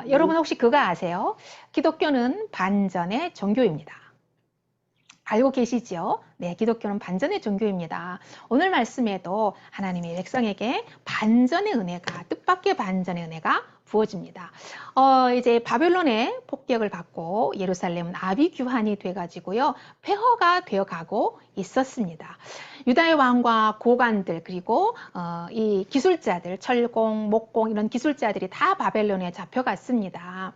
여러분 혹시 그거 아세요? 기독교는 반전의 종교입니다. 알고 계시죠? 네, 기독교는 반전의 종교입니다. 오늘 말씀에도 하나님의 백성에게 반전의 은혜가, 뜻밖의 반전의 은혜가 부어집니다. 이제 바벨론의 폭격을 받고 예루살렘은 아비규환이 돼가지고요, 폐허가 되어가고 있었습니다. 유다의 왕과 고관들, 그리고 이 기술자들, 철공, 목공 이런 기술자들이 다 바벨론에 잡혀갔습니다.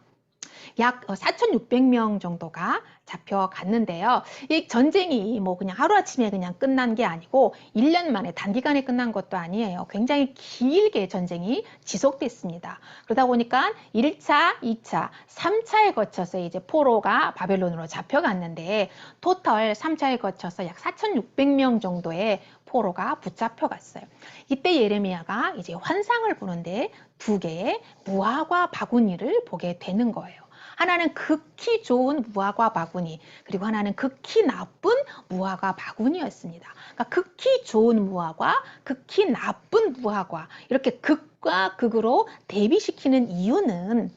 약 4,600명 정도가 잡혀갔는데요. 이 전쟁이 뭐 그냥 하루아침에 그냥 끝난 게 아니고 1년 만에 단기간에 끝난 것도 아니에요. 굉장히 길게 전쟁이 지속됐습니다. 그러다 보니까 1차, 2차, 3차에 거쳐서 이제 포로가 바벨론으로 잡혀갔는데 토탈 3차에 거쳐서 약 4,600명 정도의 포로가 붙잡혀 갔어요. 이때 예레미야가 이제 환상을 보는데 두 개의 무화과 바구니를 보게 되는 거예요. 하나는 극히 좋은 무화과 바구니, 그리고 하나는 극히 나쁜 무화과 바구니였습니다. 그러니까 극히 좋은 무화과, 극히 나쁜 무화과, 이렇게 극과 극으로 대비시키는 이유는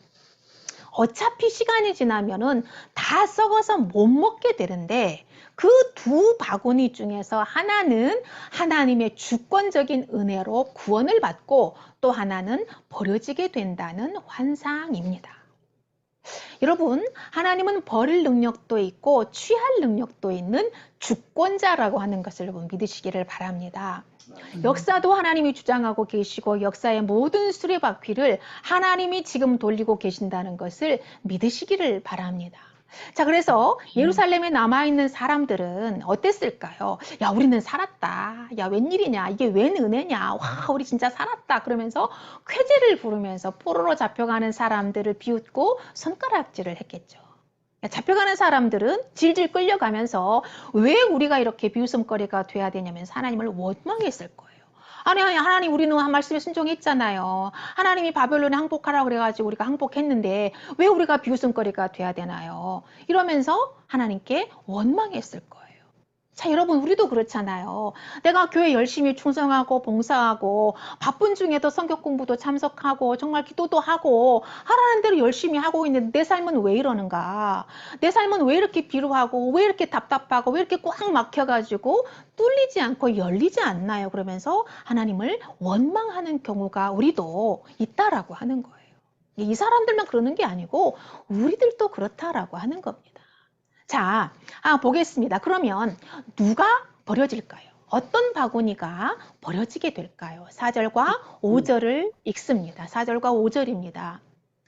어차피 시간이 지나면은 다 썩어서 못 먹게 되는데 그 두 바구니 중에서 하나는 하나님의 주권적인 은혜로 구원을 받고 또 하나는 버려지게 된다는 환상입니다. 여러분, 하나님은 버릴 능력도 있고 취할 능력도 있는 주권자라고 하는 것을 여러분 믿으시기를 바랍니다. 역사도 하나님이 주장하고 계시고 역사의 모든 수레바퀴를 하나님이 지금 돌리고 계신다는 것을 믿으시기를 바랍니다. 자, 그래서 예루살렘에 남아있는 사람들은 어땠을까요? 야, 우리는 살았다. 야, 웬일이냐? 이게 웬 은혜냐? 와, 우리 진짜 살았다. 그러면서 쾌재를 부르면서 포로로 잡혀가는 사람들을 비웃고 손가락질을 했겠죠. 잡혀가는 사람들은 질질 끌려가면서 왜 우리가 이렇게 비웃음거리가 돼야 되냐면 하나님을 원망했을 거예요. 아니, 하나님, 우리는 한 말씀에 순종했잖아요. 하나님이 바벨론에 항복하라고 그래가지고 우리가 항복했는데 왜 우리가 비웃음거리가 돼야 되나요? 이러면서 하나님께 원망했을 거예요. 자, 여러분, 우리도 그렇잖아요. 내가 교회 열심히 충성하고 봉사하고 바쁜 중에도 성경 공부도 참석하고 정말 기도도 하고 하라는 대로 열심히 하고 있는데 내 삶은 왜 이러는가? 내 삶은 왜 이렇게 비루하고 왜 이렇게 답답하고 왜 이렇게 꽉 막혀가지고 뚫리지 않고 열리지 않나요? 그러면서 하나님을 원망하는 경우가 우리도 있다라고 하는 거예요. 이 사람들만 그러는 게 아니고 우리들도 그렇다라고 하는 겁니다. 자, 보겠습니다. 그러면 누가 버려질까요? 어떤 바구니가 버려지게 될까요? 4절과 5절을 읽습니다. 4절과 5절입니다.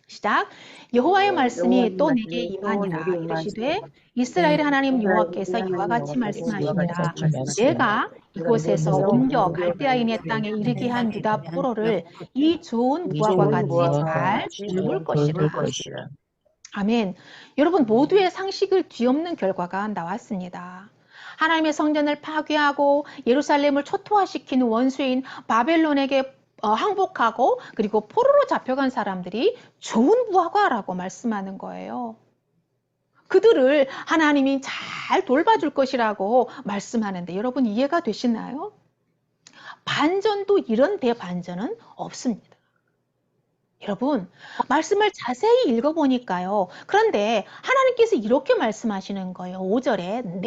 시작. 여호와의 말씀이 또 내게 임하니라. 이르시되 이스라엘의 하나님 여호와께서 이와 같이 말씀하시니라. 내가 이곳에서 옮겨 갈대아인의 땅에 이르게 한 유다 포로를 이 좋은 무화과 같이 잘 돌볼 것이라. 아멘. 여러분 모두의 상식을 뒤엎는 결과가 나왔습니다. 하나님의 성전을 파괴하고 예루살렘을 초토화시키는 원수인 바벨론에게 항복하고 그리고 포로로 잡혀간 사람들이 좋은 무화과라고 말씀하는 거예요. 그들을 하나님이 잘 돌봐줄 것이라고 말씀하는데 여러분 이해가 되시나요? 반전도 이런 대반전은 없습니다. 여러분, 말씀을 자세히 읽어보니까요. 그런데 하나님께서 이렇게 말씀하시는 거예요. 5절에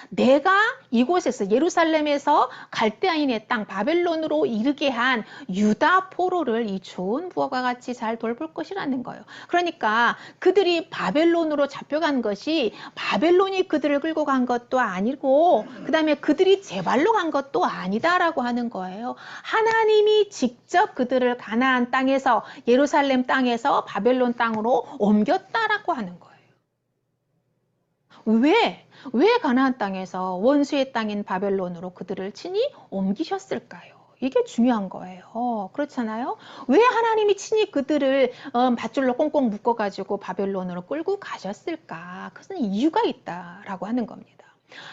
내가 이곳에서 예루살렘에서 갈대아인의 땅 바벨론으로 이르게 한 유다 포로를 이 좋은 부하과 같이 잘 돌볼 것이라는 거예요. 그러니까 그들이 바벨론으로 잡혀간 것이 바벨론이 그들을 끌고 간 것도 아니고 그 다음에 그들이 제 발로 간 것도 아니다라고 하는 거예요. 하나님이 직접 그들을 가나안 땅에서 예루살렘 땅에서 바벨론 땅으로 옮겼다라고 하는 거예요. 왜 가나안 땅에서 원수의 땅인 바벨론으로 그들을 친히 옮기셨을까요? 이게 중요한 거예요. 그렇잖아요? 왜 하나님이 친히 그들을 밧줄로 꽁꽁 묶어가지고 바벨론으로 끌고 가셨을까? 그것은 이유가 있다라고 하는 겁니다.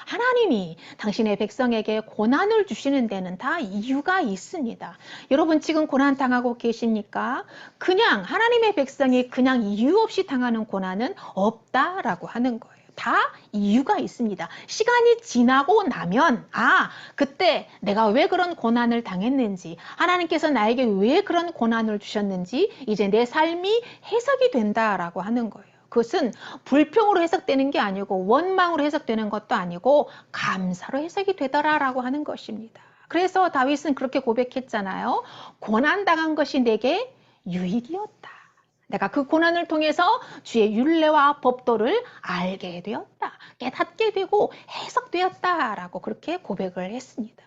하나님이 당신의 백성에게 고난을 주시는 데는 다 이유가 있습니다. 여러분 지금 고난 당하고 계십니까? 그냥 하나님의 백성이 그냥 이유 없이 당하는 고난은 없다라고 하는 거예요. 다 이유가 있습니다. 시간이 지나고 나면 그때 내가 왜 그런 고난을 당했는지, 하나님께서 나에게 왜 그런 고난을 주셨는지 이제 내 삶이 해석이 된다라고 하는 거예요. 그것은 불평으로 해석되는 게 아니고 원망으로 해석되는 것도 아니고 감사로 해석이 되더라라고 하는 것입니다. 그래서 다윗은 그렇게 고백했잖아요. 고난당한 것이 내게 유익이었다. 내가 그 고난을 통해서 주의 율례와 법도를 알게 되었다. 깨닫게 되고 해석되었다라고 그렇게 고백을 했습니다.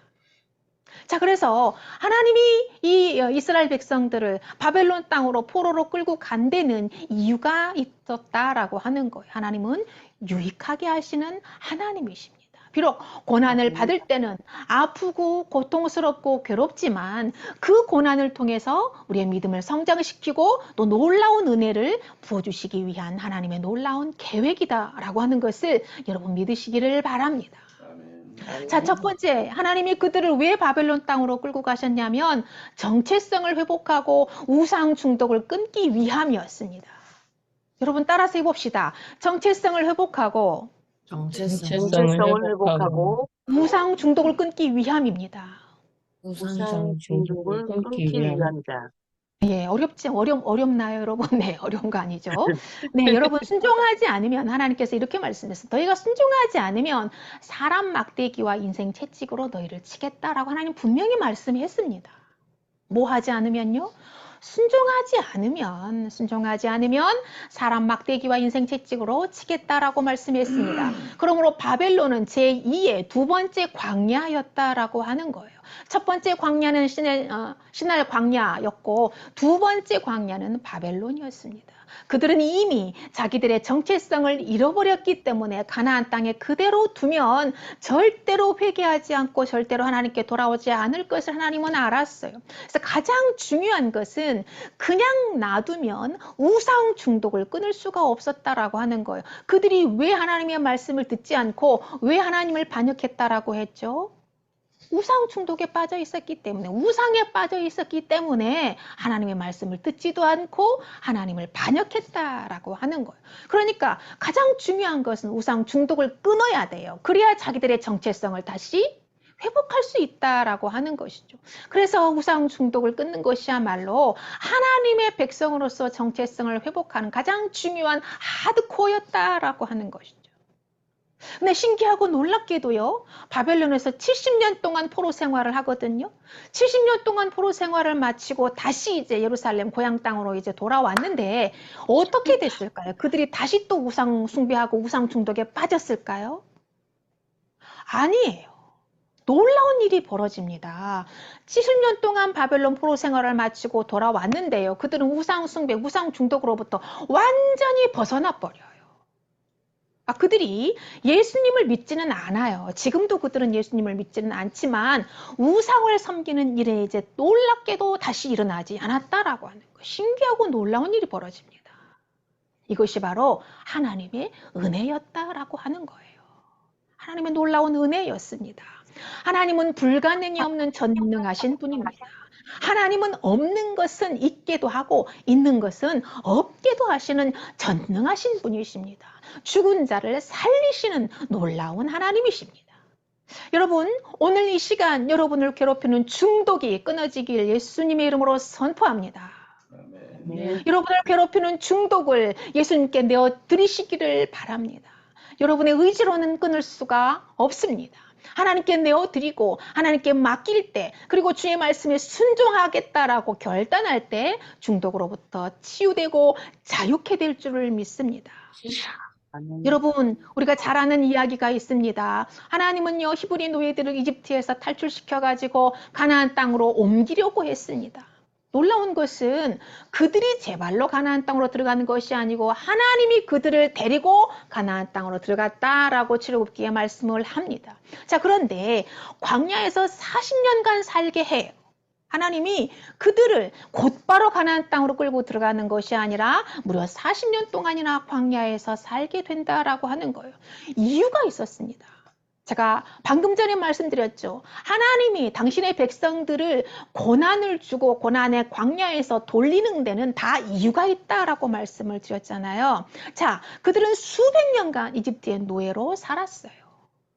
자, 그래서 하나님이 이 이스라엘 백성들을 바벨론 땅으로 포로로 끌고 간 데는 이유가 있었다라고 하는 거예요. 하나님은 유익하게 하시는 하나님이십니다. 비록 고난을 받을 때는 아프고 고통스럽고 괴롭지만 그 고난을 통해서 우리의 믿음을 성장시키고 또 놀라운 은혜를 부어주시기 위한 하나님의 놀라운 계획이다라고 하는 것을 여러분 믿으시기를 바랍니다. 자, 첫 번째, 하나님이 그들을 왜 바벨론 땅으로 끌고 가셨냐면 정체성을 회복하고 우상 중독을 끊기 위함이었습니다. 여러분 따라서 해봅시다. 정체성을 회복하고 정체성을 회복하고 우상 중독을 끊기 위함입니다. 우상 중독을 끊기 위함이다. 예, 어렵나요, 여러분? 네, 어려운 거 아니죠? 네, 여러분, 순종하지 않으면, 하나님께서 이렇게 말씀하셨어요. 너희가 순종하지 않으면 사람 막대기와 인생 채찍으로 너희를 치겠다라고 하나님 분명히 말씀했습니다. 뭐 하지 않으면요? 순종하지 않으면 사람 막대기와 인생 채찍으로 치겠다라고 말씀했습니다. 그러므로 바벨론은 제2의 두 번째 광야였다라고 하는 거예요. 첫 번째 광야는 시날 광야였고 두 번째 광야는 바벨론이었습니다. 그들은 이미 자기들의 정체성을 잃어버렸기 때문에 가나안 땅에 그대로 두면 절대로 회개하지 않고 절대로 하나님께 돌아오지 않을 것을 하나님은 알았어요. 그래서 가장 중요한 것은 그냥 놔두면 우상 중독을 끊을 수가 없었다라고 하는 거예요. 그들이 왜 하나님의 말씀을 듣지 않고 왜 하나님을 반역했다라고 했죠? 우상 중독에 빠져 있었기 때문에, 우상에 빠져 있었기 때문에 하나님의 말씀을 듣지도 않고 하나님을 반역했다라고 하는 거예요. 그러니까 가장 중요한 것은 우상 중독을 끊어야 돼요. 그래야 자기들의 정체성을 다시 회복할 수 있다라고 하는 것이죠. 그래서 우상 중독을 끊는 것이야말로 하나님의 백성으로서 정체성을 회복하는 가장 중요한 하드코어였다라고 하는 것이죠. 근데 신기하고 놀랍게도요, 바벨론에서 70년 동안 포로 생활을 하거든요. 70년 동안 포로 생활을 마치고 다시 이제 예루살렘 고향 땅으로 이제 돌아왔는데 어떻게 됐을까요? 그들이 다시 또 우상 숭배하고 우상 중독에 빠졌을까요? 아니에요. 놀라운 일이 벌어집니다. 70년 동안 바벨론 포로 생활을 마치고 돌아왔는데요. 그들은 우상 숭배, 우상 중독으로부터 완전히 벗어나 버려요. 그들이 예수님을 믿지는 않아요. 지금도 그들은 예수님을 믿지는 않지만 우상을 섬기는 일에 이제 놀랍게도 다시 일어나지 않았다라고 하는 거. 신기하고 놀라운 일이 벌어집니다. 이것이 바로 하나님의 은혜였다라고 하는 거예요. 하나님의 놀라운 은혜였습니다. 하나님은 불가능이 없는 전능하신 분입니다. 하나님은 없는 것은 있게도 하고 있는 것은 없게도 하시는 전능하신 분이십니다. 죽은 자를 살리시는 놀라운 하나님이십니다. 여러분, 오늘 이 시간 여러분을 괴롭히는 중독이 끊어지길 예수님의 이름으로 선포합니다. 네. 여러분을 괴롭히는 중독을 예수님께 내어드리시기를 바랍니다. 여러분의 의지로는 끊을 수가 없습니다. 하나님께 내어드리고 하나님께 맡길 때, 그리고 주의 말씀에 순종하겠다라고 결단할 때 중독으로부터 치유되고 자유케 될 줄을 믿습니다. 여러분, 우리가 잘 아는 이야기가 있습니다. 하나님은요, 히브리 노예들을 이집트에서 탈출시켜가지고 가나안 땅으로 옮기려고 했습니다. 놀라운 것은 그들이 제 발로 가나안 땅으로 들어가는 것이 아니고 하나님이 그들을 데리고 가나안 땅으로 들어갔다라고 출애굽기에 말씀을 합니다. 자, 그런데 광야에서 40년간 살게 해요. 하나님이 그들을 곧바로 가나안 땅으로 끌고 들어가는 것이 아니라 무려 40년 동안이나 광야에서 살게 된다라고 하는 거예요. 이유가 있었습니다. 제가 방금 전에 말씀드렸죠. 하나님이 당신의 백성들을 고난을 주고 고난의 광야에서 돌리는 데는 다 이유가 있다라고 말씀을 드렸잖아요. 자, 그들은 수백 년간 이집트의 노예로 살았어요.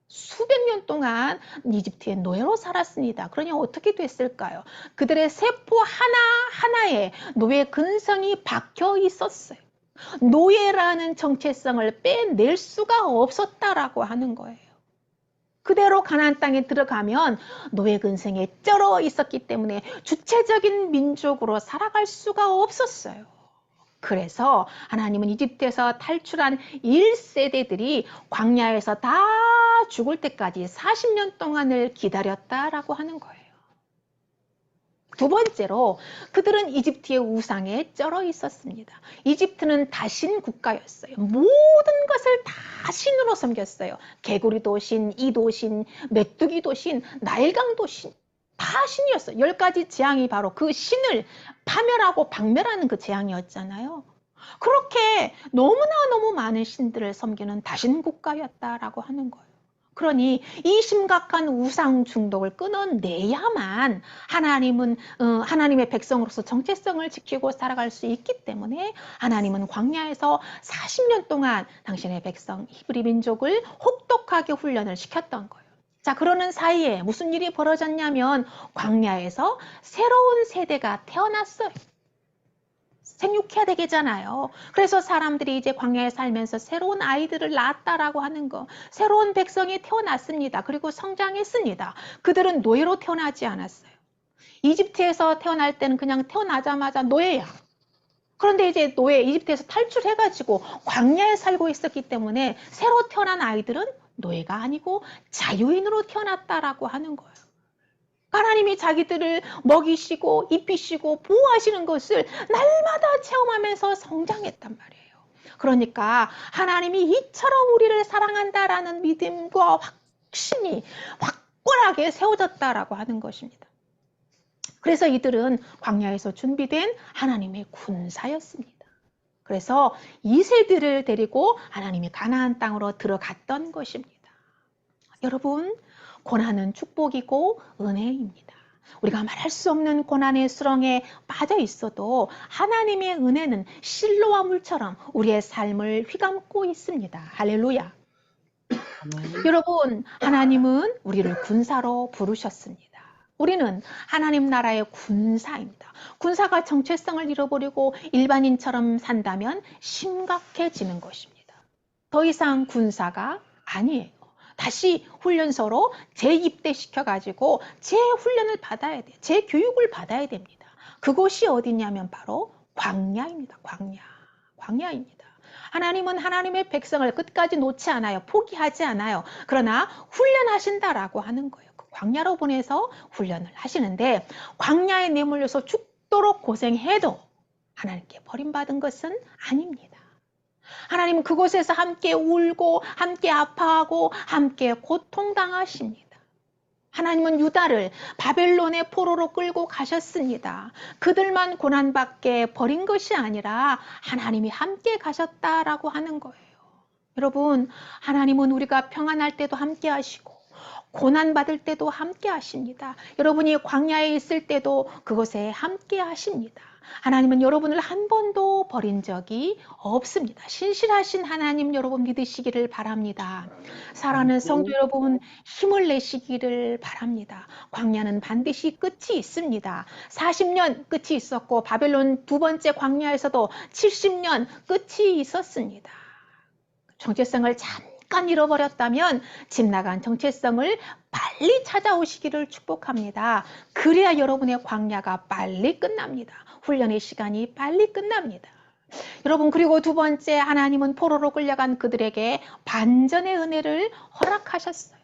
수백 년 동안 이집트의 노예로 살았습니다. 그러니 어떻게 됐을까요? 그들의 세포 하나하나에 노예 근성이 박혀 있었어요. 노예라는 정체성을 빼낼 수가 없었다라고 하는 거예요. 그대로 가나안 땅에 들어가면 노예 근성에 쩔어 있었기 때문에 주체적인 민족으로 살아갈 수가 없었어요. 그래서 하나님은 이집트에서 탈출한 1세대들이 광야에서 다 죽을 때까지 40년 동안을 기다렸다라고 하는 거예요. 두 번째로 그들은 이집트의 우상에 쩔어 있었습니다. 이집트는 다신 국가였어요. 모든 것을 다 신으로 섬겼어요. 개구리도 신, 이도 신, 메뚜기도 신, 나일강도 신. 다 신이었어요. 10가지 재앙이 바로 그 신을 파멸하고 박멸하는 그 재앙이었잖아요. 그렇게 너무 많은 신들을 섬기는 다신 국가였다라고 하는 거예요. 그러니 이 심각한 우상 중독을 끊어내야만 하나님은 하나님의 백성으로서 정체성을 지키고 살아갈 수 있기 때문에 하나님은 광야에서 40년 동안 당신의 백성 히브리 민족을 혹독하게 훈련을 시켰던 거예요. 자, 그러는 사이에 무슨 일이 벌어졌냐면 광야에서 새로운 세대가 태어났어요. 생육해야 되겠잖아요. 그래서 사람들이 이제 광야에 살면서 새로운 아이들을 낳았다라고 하는 거. 새로운 백성이 태어났습니다. 그리고 성장했습니다. 그들은 노예로 태어나지 않았어요. 이집트에서 태어날 때는 그냥 태어나자마자 노예야. 그런데 이제 이집트에서 탈출해가지고 광야에 살고 있었기 때문에 새로 태어난 아이들은 노예가 아니고 자유인으로 태어났다라고 하는 거예요. 하나님이 자기들을 먹이시고 입히시고 보호하시는 것을 날마다 체험하면서 성장했단 말이에요. 그러니까 하나님이 이처럼 우리를 사랑한다라는 믿음과 확신이 확고하게 세워졌다라고 하는 것입니다. 그래서 이들은 광야에서 준비된 하나님의 군사였습니다. 그래서 이세들을 데리고 하나님이 가나안 땅으로 들어갔던 것입니다. 여러분, 고난은 축복이고 은혜입니다. 우리가 말할 수 없는 고난의 수렁에 빠져 있어도 하나님의 은혜는 실로와 물처럼 우리의 삶을 휘감고 있습니다. 할렐루야. 여러분, 하나님은 우리를 군사로 부르셨습니다. 우리는 하나님 나라의 군사입니다. 군사가 정체성을 잃어버리고 일반인처럼 산다면 심각해지는 것입니다. 더 이상 군사가 아니에요. 다시 훈련소로 재입대시켜가지고 재훈련을 받아야 돼요. 재교육을 받아야 됩니다. 그곳이 어디냐면 바로 광야입니다. 광야입니다. 하나님은 하나님의 백성을 끝까지 놓지 않아요. 포기하지 않아요. 그러나 훈련하신다라고 하는 거예요. 그 광야로 보내서 훈련을 하시는데 광야에 내몰려서 죽도록 고생해도 하나님께 버림받은 것은 아닙니다. 하나님은 그곳에서 함께 울고 함께 아파하고 함께 고통당하십니다. 하나님은 유다를 바벨론의 포로로 끌고 가셨습니다. 그들만 고난받게 버린 것이 아니라 하나님이 함께 가셨다라고 하는 거예요. 여러분, 하나님은 우리가 평안할 때도 함께 하시고 고난받을 때도 함께 하십니다. 여러분이 광야에 있을 때도 그곳에 함께 하십니다. 하나님은 여러분을 한 번도 버린 적이 없습니다. 신실하신 하나님 여러분 믿으시기를 바랍니다. 사랑하는 성도 여러분 힘을 내시기를 바랍니다. 광야는 반드시 끝이 있습니다. 40년 끝이 있었고 바벨론 두 번째 광야에서도 70년 끝이 있었습니다. 정체성을 잠깐 잃어버렸다면 집 나간 정체성을 빨리 찾아오시기를 축복합니다. 그래야 여러분의 광야가 빨리 끝납니다. 훈련의 시간이 빨리 끝납니다. 여러분, 그리고 두 번째, 하나님은 포로로 끌려간 그들에게 반전의 은혜를 허락하셨어요.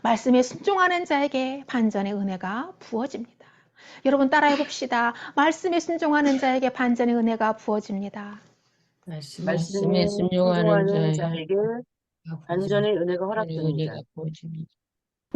말씀에 순종하는 자에게 반전의 은혜가 부어집니다. 여러분 따라해 봅시다. 말씀에 순종하는 자에게 반전의 은혜가 부어집니다. 말씀에 순종하는 자에게 반전의 은혜가 허락됩니다.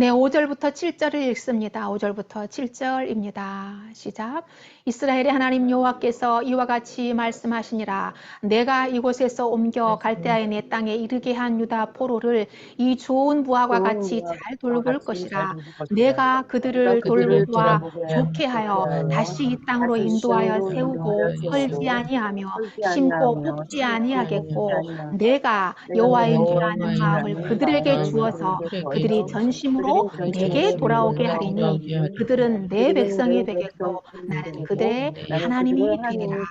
네, 5절부터 7절을 읽습니다. 5절부터 7절입니다. 시작. 이스라엘의 하나님 여호와께서 이와 같이 말씀하시니라. 내가 이곳에서 옮겨 갈대아의 내 땅에 이르게 한 유다 포로를 이 좋은 부하와 같이 잘 돌볼 것이라. 내가 그들을 돌보아 좋게 하여 다시 이 땅으로 인도하여 세우고 헐지 아니하며 심고 뽑지 아니하겠고, 내가 여호와인 줄 아는 마음을 그들에게 주어서 그들이 전심으로 내게 돌아오게 하리니 그들은 내 백성이 되겠고 나는 그들의 하나님이 되리라.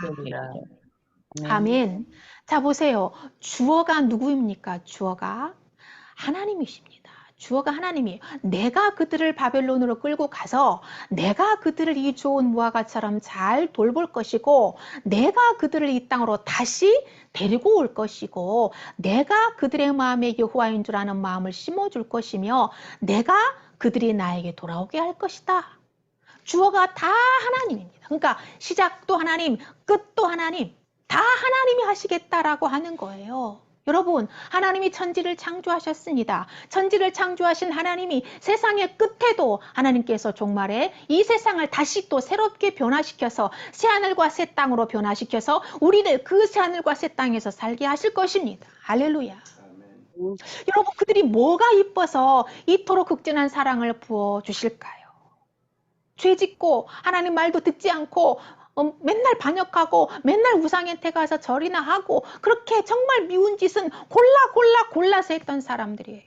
아멘. 자, 보세요. 주어가 누구입니까? 주어가 하나님이십니다. 주어가 하나님이에요. 내가 그들을 바벨론으로 끌고 가서 내가 그들을 이 좋은 무화과처럼 잘 돌볼 것이고, 내가 그들을 이 땅으로 다시 데리고 올 것이고, 내가 그들의 마음에 여호와인 줄 아는 마음을 심어줄 것이며, 내가 그들이 나에게 돌아오게 할 것이다. 주어가 다 하나님입니다. 그러니까 시작도 하나님, 끝도 하나님, 다 하나님이 하시겠다라고 하는 거예요. 여러분, 하나님이 천지를 창조하셨습니다. 천지를 창조하신 하나님이 세상의 끝에도 하나님께서 종말에 이 세상을 다시 또 새롭게 변화시켜서 새하늘과 새 땅으로 변화시켜서 우리를 그 새하늘과 새 땅에서 살게 하실 것입니다. 할렐루야. 여러분, 그들이 뭐가 이뻐서 이토록 극진한 사랑을 부어주실까요? 죄 짓고 하나님 말도 듣지 않고 맨날 반역하고 맨날 우상한테 가서 절이나 하고 그렇게 정말 미운 짓은 골라서 했던 사람들이에요.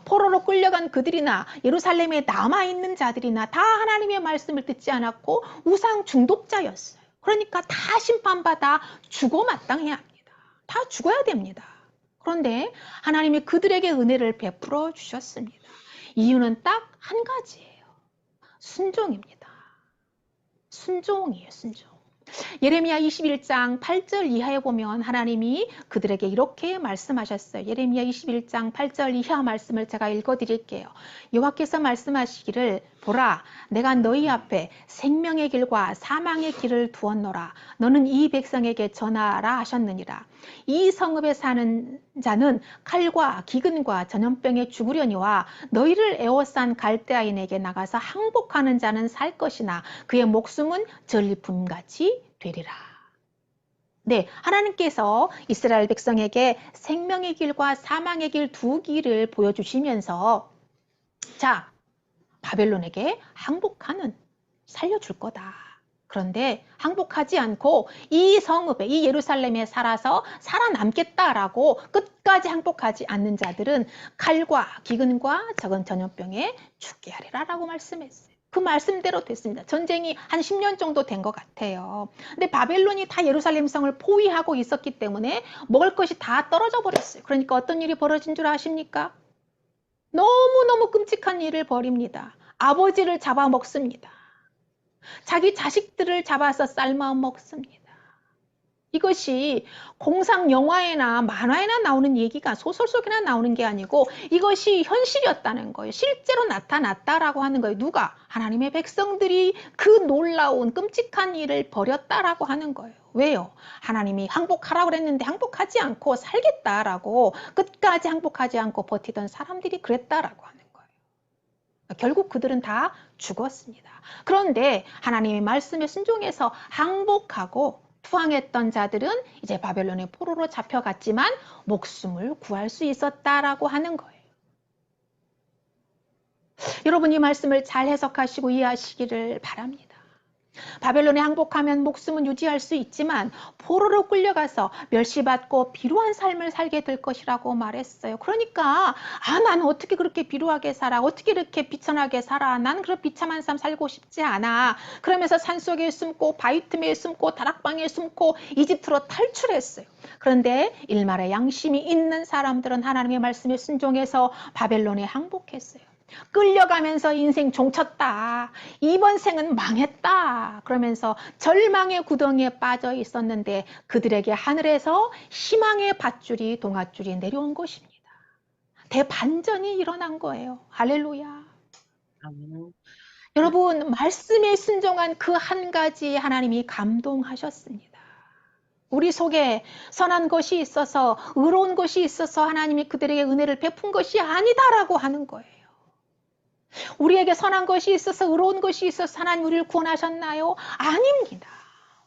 포로로 끌려간 그들이나 예루살렘에 남아있는 자들이나 다 하나님의 말씀을 듣지 않았고 우상 중독자였어요. 그러니까 다 심판받아 죽어 마땅해야 합니다. 다 죽어야 됩니다. 그런데 하나님이 그들에게 은혜를 베풀어 주셨습니다. 이유는 딱 한 가지예요. 순종입니다. 순종이에요, 순종. 예레미야 21장 8절 이하에 보면 하나님이 그들에게 이렇게 말씀하셨어요. 예레미야 21장 8절 이하 말씀을 제가 읽어드릴게요. 여호와께서 말씀하시기를, 보라, 내가 너희 앞에 생명의 길과 사망의 길을 두었노라. 너는 이 백성에게 전하라 하셨느니라. 이 성읍에 사는 자는 칼과 기근과 전염병에 죽으려니와 너희를 에워싼 갈대아인에게 나가서 항복하는 자는 살 것이나 그의 목숨은 전리품같이 되리라. 네, 하나님께서 이스라엘 백성에게 생명의 길과 사망의 길 두 길을 보여주시면서, 자, 바벨론에게 항복하는, 살려줄 거다. 그런데 항복하지 않고 이 성읍에, 이 예루살렘에 살아서 살아남겠다라고 끝까지 항복하지 않는 자들은 칼과 기근과 적은 전염병에 죽게 하리라라고 말씀했어요. 그 말씀대로 됐습니다. 전쟁이 한 10년 정도 된 것 같아요. 근데 바벨론이 다 예루살렘 성을 포위하고 있었기 때문에 먹을 것이 다 떨어져 버렸어요. 그러니까 어떤 일이 벌어진 줄 아십니까? 너무너무 끔찍한 일을 벌입니다. 아버지를 잡아먹습니다. 자기 자식들을 잡아서 삶아 먹습니다. 이것이 공상 영화에나 만화에나 나오는 얘기가 소설 속에나 나오는 게 아니고 이것이 현실이었다는 거예요. 실제로 나타났다라고 하는 거예요. 누가? 하나님의 백성들이 그 놀라운 끔찍한 일을 벌였다라고 하는 거예요. 왜요? 하나님이 항복하라고 그랬는데 항복하지 않고 살겠다라고 끝까지 항복하지 않고 버티던 사람들이 그랬다라고 하는 거예요. 결국 그들은 다 죽었습니다. 그런데 하나님의 말씀에 순종해서 항복하고 투항했던 자들은 이제 바벨론의 포로로 잡혀갔지만 목숨을 구할 수 있었다라고 하는 거예요. 여러분, 이 말씀을 잘 해석하시고 이해하시기를 바랍니다. 바벨론에 항복하면 목숨은 유지할 수 있지만 포로로 끌려가서 멸시받고 비루한 삶을 살게 될 것이라고 말했어요. 그러니까 나는 어떻게 그렇게 비루하게 살아? 어떻게 이렇게 비천하게 살아? 나는 그런 비참한 삶 살고 싶지 않아. 그러면서 산속에 숨고 바위 틈에 숨고 다락방에 숨고 이집트로 탈출했어요. 그런데 일말의 양심이 있는 사람들은 하나님의 말씀에 순종해서 바벨론에 항복했어요. 끌려가면서 인생 종쳤다. 이번 생은 망했다. 그러면서 절망의 구덩이에 빠져 있었는데 그들에게 하늘에서 희망의 밧줄이, 동아줄이 내려온 것입니다. 대반전이 일어난 거예요. 할렐루야. 여러분, 말씀에 순종한 그 한 가지 하나님이 감동하셨습니다. 우리 속에 선한 것이 있어서, 의로운 것이 있어서 하나님이 그들에게 은혜를 베푼 것이 아니다라고 하는 거예요. 우리에게 선한 것이 있어서 의로운 것이 있어서 하나님 우리를 구원하셨나요? 아닙니다.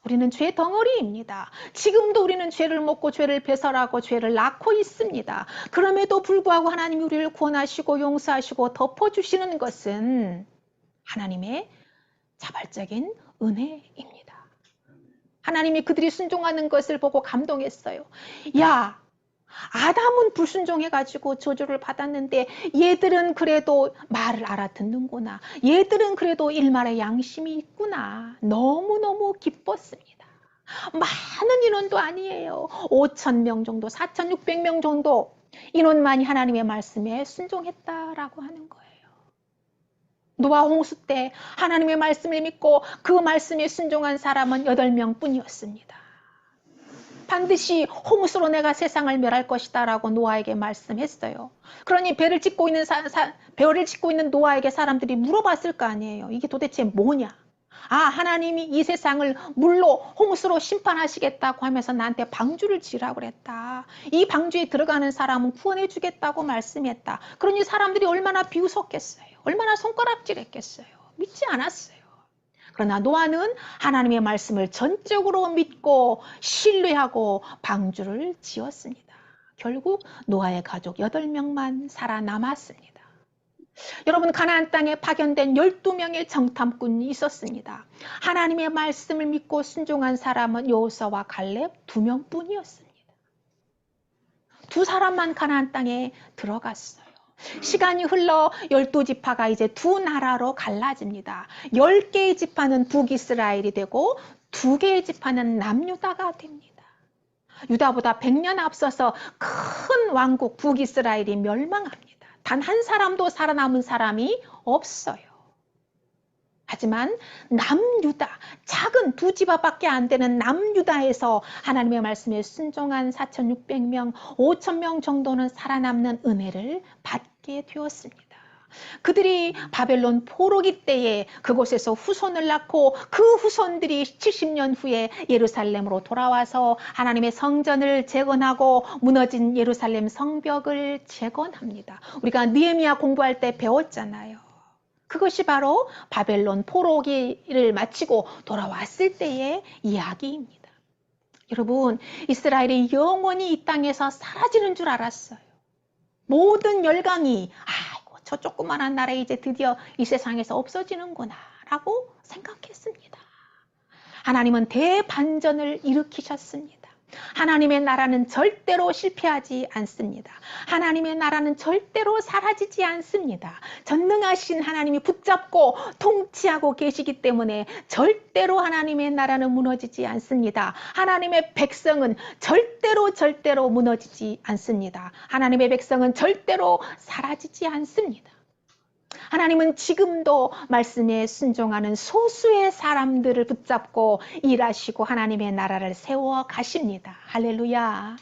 우리는 죄 덩어리입니다. 지금도 우리는 죄를 먹고 죄를 배설하고 죄를 낳고 있습니다. 그럼에도 불구하고 하나님이 우리를 구원하시고 용서하시고 덮어주시는 것은 하나님의 자발적인 은혜입니다. 하나님이 그들이 순종하는 것을 보고 감동했어요. 야, 아담은 불순종해가지고 저주를 받았는데 얘들은 그래도 말을 알아듣는구나. 얘들은 그래도 일말의 양심이 있구나. 너무너무 기뻤습니다. 많은 인원도 아니에요. 5,000명 정도, 4,600명 정도 인원만이 하나님의 말씀에 순종했다라고 하는 거예요. 노아 홍수 때 하나님의 말씀을 믿고 그 말씀에 순종한 사람은 8명 뿐이었습니다. 반드시 홍수로 내가 세상을 멸할 것이다 라고 노아에게 말씀했어요. 그러니 배를 짓고 있는 노아에게 사람들이 물어봤을 거 아니에요. 이게 도대체 뭐냐? 아, 하나님이 이 세상을 물로 홍수로 심판하시겠다고 하면서 나한테 방주를 지으라고 그랬다. 이 방주에 들어가는 사람은 구원해 주겠다고 말씀했다. 그러니 사람들이 얼마나 비웃었겠어요. 얼마나 손가락질했겠어요. 믿지 않았어요. 그러나 노아는 하나님의 말씀을 전적으로 믿고 신뢰하고 방주를 지었습니다. 결국 노아의 가족 8명만 살아남았습니다. 여러분, 가나안 땅에 파견된 12명의 정탐꾼이 있었습니다. 하나님의 말씀을 믿고 순종한 사람은 여호수아와 갈렙 2명뿐이었습니다. 두 사람만 가나안 땅에 들어갔어요. 시간이 흘러 12지파가 이제 두 나라로 갈라집니다. 10개의 지파는 북이스라엘이 되고 2개의 지파는 남유다가 됩니다. 유다보다 100년 앞서서 큰 왕국 북이스라엘이 멸망합니다. 단 한 사람도 살아남은 사람이 없어요. 하지만 남유다, 작은 2지파밖에 안 되는 남유다에서 하나님의 말씀에 순종한 4,600명, 5,000명 정도는 살아남는 은혜를 받게 되었습니다. 그들이 바벨론 포로기 때에 그곳에서 후손을 낳고 그 후손들이 70년 후에 예루살렘으로 돌아와서 하나님의 성전을 재건하고 무너진 예루살렘 성벽을 재건합니다. 우리가 느헤미야 공부할 때 배웠잖아요. 그것이 바로 바벨론 포로기를 마치고 돌아왔을 때의 이야기입니다. 여러분, 이스라엘이 영원히 이 땅에서 사라지는 줄 알았어요. 모든 열강이 아이고 저 조그만한 나라에 이제 드디어 이 세상에서 없어지는구나 라고 생각했습니다. 하나님은 대반전을 일으키셨습니다. 하나님의 나라는 절대로 실패하지 않습니다. 하나님의 나라는 절대로 사라지지 않습니다. 전능하신 하나님이 붙잡고 통치하고 계시기 때문에 절대로 하나님의 나라는 무너지지 않습니다. 하나님의 백성은 절대로 무너지지 않습니다. 하나님의 백성은 절대로 사라지지 않습니다. 하나님은 지금도 말씀에 순종하는 소수의 사람들을 붙잡고 일하시고 하나님의 나라를 세워 가십니다. 할렐루야.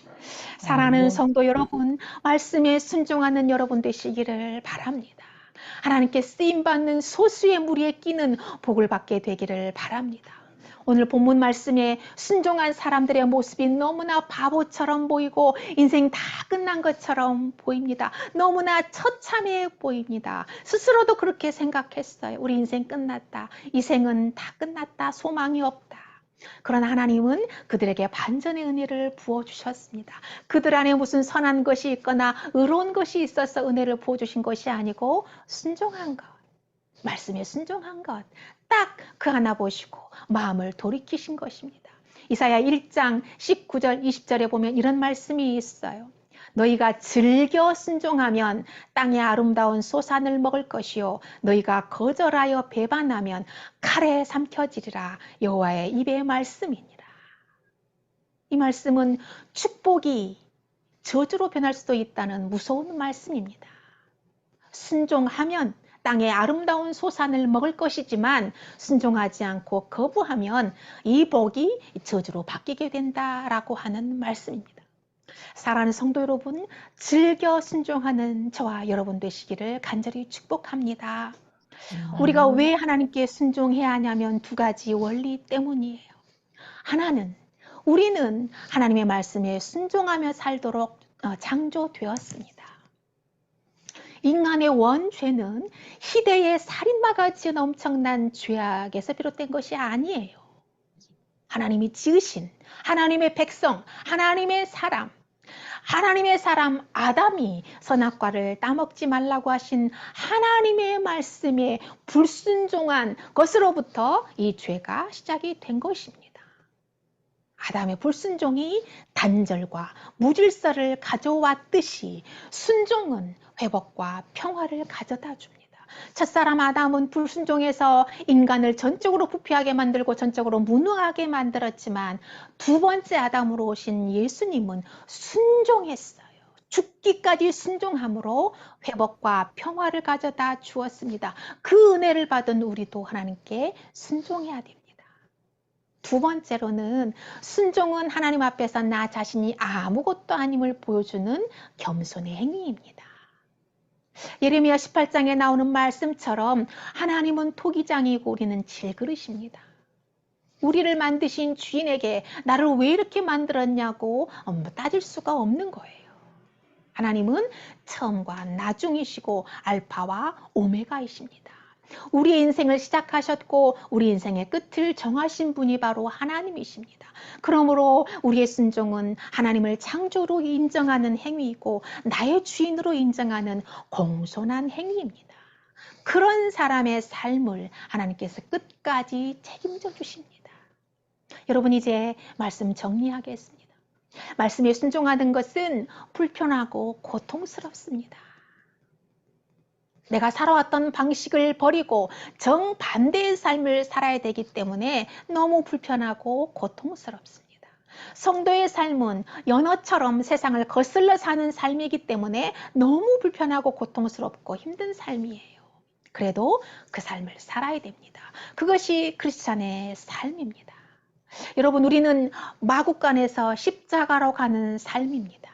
사랑하는 성도 여러분, 말씀에 순종하는 여러분 되시기를 바랍니다. 하나님께 쓰임받는 소수의 무리에 끼는 복을 받게 되기를 바랍니다. 오늘 본문 말씀에 순종한 사람들의 모습이 너무나 바보처럼 보이고 인생 다 끝난 것처럼 보입니다. 너무나 처참해 보입니다. 스스로도 그렇게 생각했어요. 우리 인생 끝났다. 이 생은 다 끝났다. 소망이 없다. 그러나 하나님은 그들에게 반전의 은혜를 부어주셨습니다. 그들 안에 무슨 선한 것이 있거나 의로운 것이 있어서 은혜를 부어주신 것이 아니고 순종한 것. 말씀에 순종한 것, 딱 그 하나 보시고 마음을 돌이키신 것입니다. 이사야 1장 19절 20절에 보면 이런 말씀이 있어요. 너희가 즐겨 순종하면 땅의 아름다운 소산을 먹을 것이요 너희가 거절하여 배반하면 칼에 삼켜지리라. 여호와의 입의 말씀이니라. 이 말씀은 축복이 저주로 변할 수도 있다는 무서운 말씀입니다. 순종하면 땅의 아름다운 소산을 먹을 것이지만 순종하지 않고 거부하면 이 복이 저주로 바뀌게 된다라고 하는 말씀입니다. 사랑하는 성도 여러분, 즐겨 순종하는 저와 여러분 되시기를 간절히 축복합니다. 우리가 왜 하나님께 순종해야 하냐면 2가지 원리 때문이에요. 하나는 우리는 하나님의 말씀에 순종하며 살도록 창조되었습니다. 인간의 원죄는 시대의 살인마가 지은 엄청난 죄악에서 비롯된 것이 아니에요. 하나님이 지으신 하나님의 백성, 하나님의 사람 아담이 선악과를 따먹지 말라고 하신 하나님의 말씀에 불순종한 것으로부터 이 죄가 시작이 된 것입니다. 아담의 불순종이 단절과 무질서를 가져왔듯이 순종은 회복과 평화를 가져다 줍니다. 첫사람 아담은 불순종해서 인간을 전적으로 부패하게 만들고 전적으로 무능하게 만들었지만 두 번째 아담으로 오신 예수님은 순종했어요. 죽기까지 순종함으로 회복과 평화를 가져다 주었습니다. 그 은혜를 받은 우리도 하나님께 순종해야 됩니다. 두 번째로는 순종은 하나님 앞에서 나 자신이 아무것도 아님을 보여주는 겸손의 행위입니다. 예레미야 18장에 나오는 말씀처럼 하나님은 토기장이고 우리는 질그릇입니다. 우리를 만드신 주인에게 나를 왜 이렇게 만들었냐고 따질 수가 없는 거예요. 하나님은 처음과 나중이시고 알파와 오메가이십니다. 우리의 인생을 시작하셨고 우리 인생의 끝을 정하신 분이 바로 하나님이십니다. 그러므로 우리의 순종은 하나님을 창조로 인정하는 행위이고 나의 주인으로 인정하는 공손한 행위입니다. 그런 사람의 삶을 하나님께서 끝까지 책임져 주십니다. 여러분, 이제 말씀 정리하겠습니다. 말씀에 순종하는 것은 불편하고 고통스럽습니다. 내가 살아왔던 방식을 버리고 정반대의 삶을 살아야 되기 때문에 너무 불편하고 고통스럽습니다. 성도의 삶은 연어처럼 세상을 거슬러 사는 삶이기 때문에 너무 불편하고 고통스럽고 힘든 삶이에요. 그래도 그 삶을 살아야 됩니다. 그것이 크리스찬의 삶입니다. 여러분, 우리는 마국간에서 십자가로 가는 삶입니다.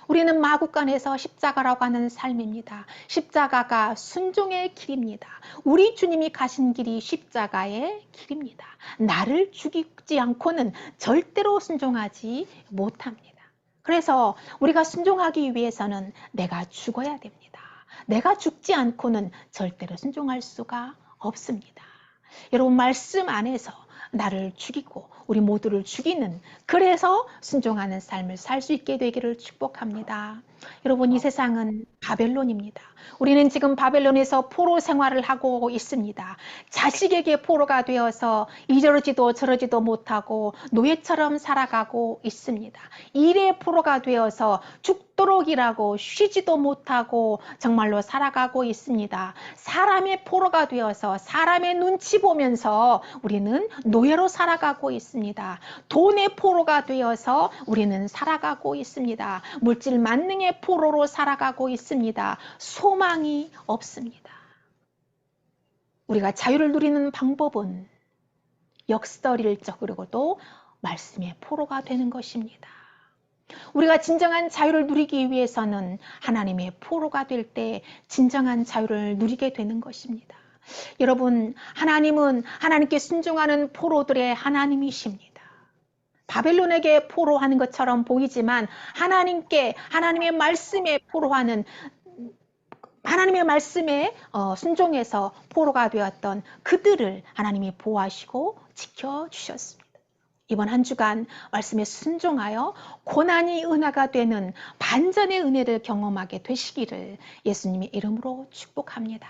우리는 마국간에서 십자가라고 하는 삶입니다. 십자가가 순종의 길입니다. 우리 주님이 가신 길이 십자가의 길입니다. 나를 죽이지 않고는 절대로 순종하지 못합니다. 그래서 우리가 순종하기 위해서는 내가 죽어야 됩니다. 내가 죽지 않고는 절대로 순종할 수가 없습니다. 여러분, 말씀 안에서 나를 죽이고 우리 모두를 죽이는, 그래서 순종하는 삶을 살 수 있게 되기를 축복합니다. 여러분, 이 세상은 바벨론입니다. 우리는 지금 바벨론에서 포로 생활을 하고 있습니다. 자식에게 포로가 되어서 이러지도 저러지도 못하고 노예처럼 살아가고 있습니다. 일의 포로가 되어서 죽도록 일하고 쉬지도 못하고 정말로 살아가고 있습니다. 사람의 포로가 되어서 사람의 눈치 보면서 우리는 노예로 살아가고 있습니다. 돈의 포로가 되어서 우리는 살아가고 있습니다. 물질 만능의 포로로 살아가고 있습니다. 소망이 없습니다. 우리가 자유를 누리는 방법은 역설일적으로도 말씀의 포로가 되는 것입니다. 우리가 진정한 자유를 누리기 위해서는 하나님의 포로가 될 때 진정한 자유를 누리게 되는 것입니다. 여러분, 하나님은 하나님께 순종하는 포로들의 하나님이십니다. 바벨론에게 포로하는 것처럼 보이지만 하나님의 말씀에 포로하는, 하나님의 말씀에 순종해서 포로가 되었던 그들을 하나님이 보호하시고 지켜주셨습니다. 이번 한 주간 말씀에 순종하여 고난이 은혜가 되는 반전의 은혜를 경험하게 되시기를 예수님의 이름으로 축복합니다.